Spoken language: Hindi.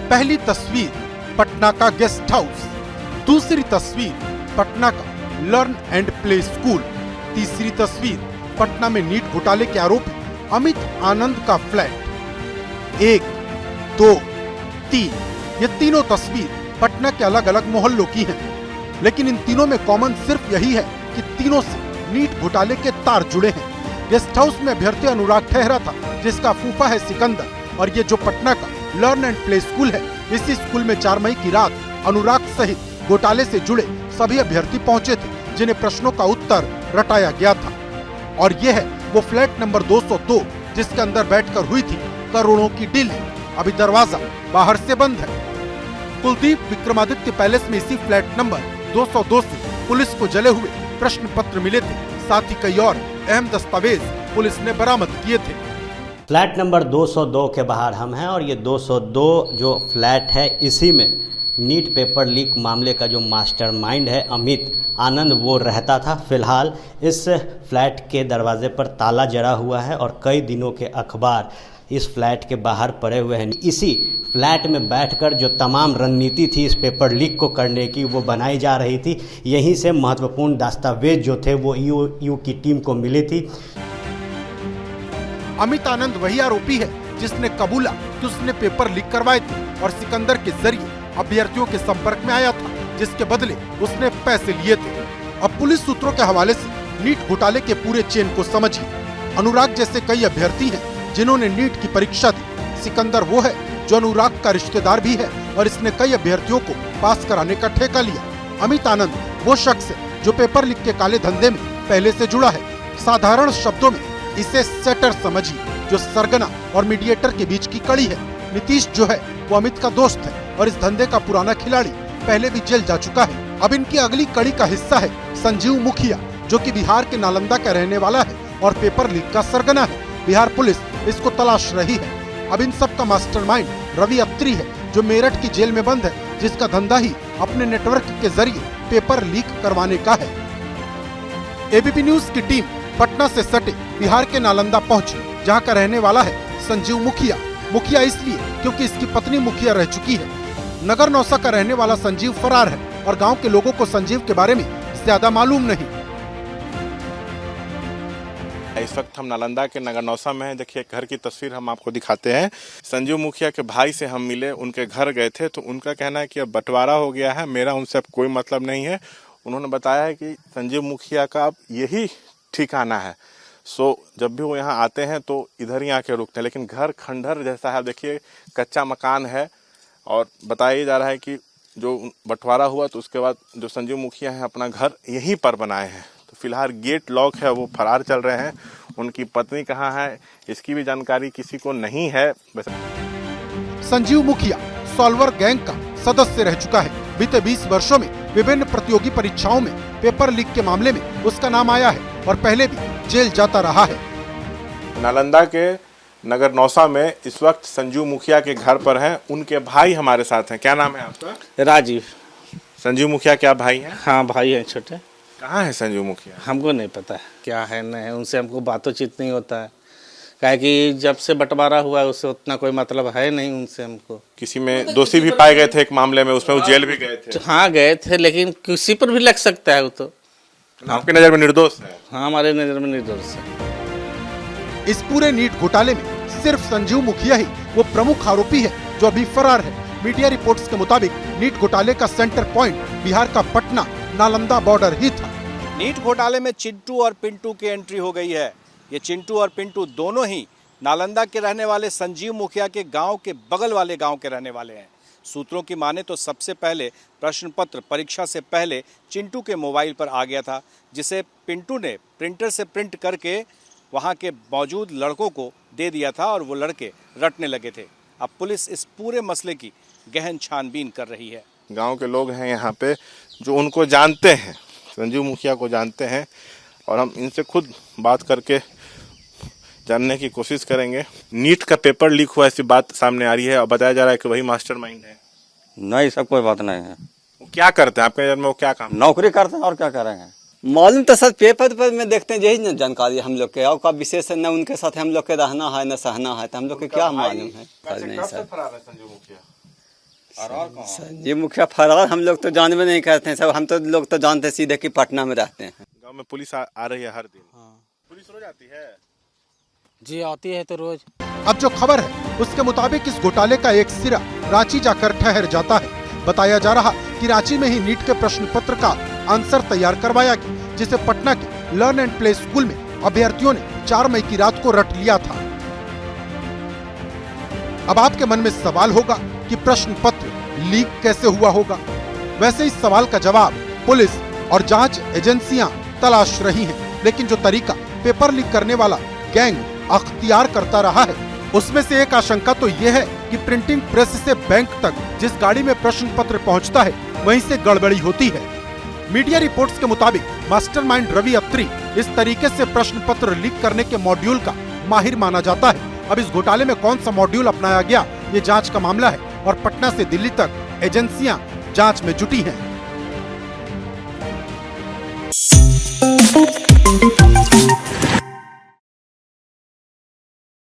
पहली तस्वीर पटना का गेस्ट हाउस, दूसरी तस्वीर पटना का लर्न एंड प्ले स्कूल, तीसरी तस्वीर पटना में नीट घोटाले के आरोपी अमित आनंद का फ्लैट। 1, 2, 3 ये तीनों तस्वीर पटना के अलग अलग मोहल्लों की हैं, लेकिन इन तीनों में कॉमन सिर्फ यही है कि तीनों से नीट घोटाले के तार जुड़े हैं। गेस्ट हाउस में अभ्यर्थी अनुराग ठहरा था, जिसका फूफा है सिकंदर, और ये जो पटना का लर्न एंड प्ले स्कूल है, इसी स्कूल में 4 मई की रात अनुराग सहित घोटाले से जुड़े सभी अभ्यर्थी पहुंचे थे, जिन्हें प्रश्नों का उत्तर रटाया गया था। और ये है वो फ्लैट नंबर 202 जिसके अंदर बैठकर हुई थी करोड़ों की डीलिंग। अभी दरवाजा बाहर से बंद है। कुलदीप विक्रमादित्य पैलेस में इसी फ्लैट नंबर 202 से पुलिस को जले हुए प्रश्न पत्र मिले थे, साथ ही कई और अहम दस्तावेज पुलिस ने बरामद किए थे। फ्लैट नंबर 202 के बाहर हम हैं और ये 202 जो फ्लैट है, इसी में नीट पेपर लीक मामले का जो मास्टरमाइंड है अमित आनंद, वो रहता था। फिलहाल इस फ्लैट के दरवाजे पर ताला जड़ा हुआ है और कई दिनों के अखबार इस फ्लैट के बाहर पड़े हुए हैं। इसी फ्लैट में बैठकर जो तमाम रणनीति थी इस पेपर लीक को करने की, वो बनाई जा रही थी। यहीं से महत्वपूर्ण दस्तावेज जो थे वो ईओयू की टीम को मिली थी। अमित आनंद वही आरोपी है जिसने कबूला कि उसने पेपर लीक करवाए थे और सिकंदर के जरिए अभ्यर्थियों के संपर्क में आया था, जिसके बदले उसने पैसे लिए थे। अब पुलिस सूत्रों के हवाले से नीट घोटाले के पूरे चेन को समझिए। अनुराग जैसे कई अभ्यर्थी हैं जिन्होंने नीट की परीक्षा दी। सिकंदर वो है जो अनुराग का रिश्तेदार भी है और इसने कई अभ्यर्थियों को पास कराने का ठेका लिया। अमित आनंद वो शख्स है जो पेपर लीक के काले धंधे में पहले से जुड़ा है। साधारण शब्दों में इसे सेटर समझिए, जो सरगना और मीडिएटर के बीच की कड़ी है। नीतीश जो है वो अमित का दोस्त है और इस धंधे का पुराना खिलाड़ी, पहले भी जेल जा चुका है। अब इनकी अगली कड़ी का हिस्सा है संजीव मुखिया, जो कि बिहार के नालंदा का रहने वाला है और पेपर लीक का सरगना है। बिहार पुलिस इसको तलाश रही है। अब इन सब का मास्टरमाइंड रवि अत्री है, जो मेरठ की जेल में बंद है, जिसका धंधा ही अपने नेटवर्क के जरिए पेपर लीक करवाने का है। एबीपी न्यूज की टीम पटना से सटे बिहार के नालंदा पहुंची, जहां का रहने वाला है संजीव मुखिया। मुखिया इसलिए क्योंकि इसकी पत्नी मुखिया रह चुकी है। नगर नौसा का रहने वाला संजीव फरार है और गांव के लोगों को संजीव के बारे में ज्यादा मालूम नहीं। इस वक्त हम नालंदा के नगर नौसा में हैं। देखिए घर की तस्वीर हम आपको दिखाते हैं। संजीव मुखिया के भाई से हम मिले, उनके घर गए थे, तो उनका कहना है कि अब बंटवारा हो गया है, मेरा उनसे अब कोई मतलब नहीं है। उन्होंने बताया है कि संजीव मुखिया का अब यही ठिकाना है। जब भी वो यहाँ आते हैं तो इधर ही आके रुकते हैं, लेकिन घर खंडहर जैसा है। देखिए कच्चा मकान है और बताया जा रहा है कि जो बंटवारा हुआ तो उसके बाद जो संजीव मुखिया है अपना घर यहीं पर बनाए हैं। तो फिलहाल गेट लॉक है, वो फरार चल रहे हैं। उनकी पत्नी कहाँ है इसकी भी जानकारी किसी को नहीं है। संजीव मुखिया सॉल्वर गैंग का सदस्य रह चुका है। बीते 20 वर्षों में विभिन्न प्रतियोगी परीक्षाओं में पेपर लीक के मामले में उसका नाम आया है और पहले भी जेल जाता रहा है। नालंदा के नगर नौसा में इस वक्त संजीव मुखिया के घर पर हैं। उनके भाई हमारे साथ हैं। क्या नाम है आपका? राजीव। संजीव मुखिया क्या भाई हैं? हाँ भाई हैं छोटे। कहाँ है संजीव मुखिया? हमको नहीं पता है क्या है नहीं है, उनसे हमको बातचीत नहीं होता है। काहे कि जब से बंटवारा हुआ है उससे उतना कोई मतलब है नहीं उनसे हमको। किसी में दोषी भी पाए गए थे एक मामले में, उसमें वो जेल भी गए थे। हाँ गए थे, लेकिन किसी पर भी लग सकता है वो तो। आपकी नज़र में निर्दोष है? हाँ हमारे नज़र में निर्दोष है। इस पूरे नीट घोटाले में सिर्फ संजीव मुखिया ही वो प्रमुख आरोपी है जो अभी फरार है। मीडिया रिपोर्ट्स के मुताबिक नीट घोटाले का सेंटर पॉइंट बिहार का पटना नालंदा बॉर्डर ही था। नीट घोटाले में चिंटू और पिंटू की एंट्री हो गई है। ये चिंटू और पिंटू दोनों ही नालंदा के रहने वाले संजीव मुखिया के गांव के बगल वाले गांव के रहने वाले हैं। सूत्रों की माने तो सबसे पहले प्रश्न पत्र परीक्षा से पहले चिंटू के मोबाइल पर आ गया था, जिसे पिंटू ने प्रिंटर से प्रिंट करके वहां के मौजूद लड़कों को दे दिया था और वो लड़के रटने लगे थे। अब पुलिस इस पूरे मसले की गहन छानबीन कर रही है। गांव के लोग हैं यहाँ पे जो उनको जानते हैं, संजीव मुखिया को जानते हैं, और हम इनसे खुद बात करके जानने की कोशिश करेंगे। नीट का पेपर लीक हुआ ऐसी बात सामने आ रही है और बताया जा रहा है कि वही मास्टरमाइंड है। नहीं, सब कोई बात नहीं है। वो क्या करते हैं आपके नजर में? वो क्या काम? नौकरी करते हैं और क्या करेंगे। मालूम तो सर पेपर पर में देखते हैं, यही जानकारी हम लोग के। और का विशेष न उनके साथ हम लोग के रहना है न सहना है, तो हम लोग के क्या मालूम है। संजीव मुखिया संजीव मुखिया फरार हम लोग तो जानबे नहीं करते हैं सब। हम तो लोग तो जानते सीधे कि पटना में रहते हैं। गांव में पुलिस आ रही है हर दिन। पुलिस रोज आती है? जी आती है तो रोज। अब जो खबर है उसके मुताबिक इस घोटाले का एक सिरा रांची जाकर ठहर जाता है। बताया जा रहा कि रांची में ही नीट के प्रश्न पत्र का आंसर तैयार करवाया गया, जिसे पटना के लर्न एंड प्ले स्कूल में अभ्यर्थियों ने 4 मई की रात को रट लिया था। अब आपके मन में सवाल होगा कि प्रश्न पत्र लीक कैसे हुआ होगा। वैसे इस सवाल का जवाब पुलिस और जांच एजेंसियां तलाश रही हैं, लेकिन जो तरीका पेपर लीक करने वाला गैंग अख्तियार करता रहा है उसमें से एक आशंका तो यह है कि प्रिंटिंग प्रेस से बैंक तक जिस गाड़ी में प्रश्न पत्र पहुंचता है वहीं से गड़बड़ी होती है। मीडिया रिपोर्ट्स के मुताबिक मास्टरमाइंड रवि अत्री इस तरीके से प्रश्न पत्र लीक करने के मॉड्यूल का माहिर माना जाता है। अब इस घोटाले में कौन सा मॉड्यूल अपनाया गया ये जांच का मामला है और पटना से दिल्ली तक एजेंसियां जांच में जुटी हैं।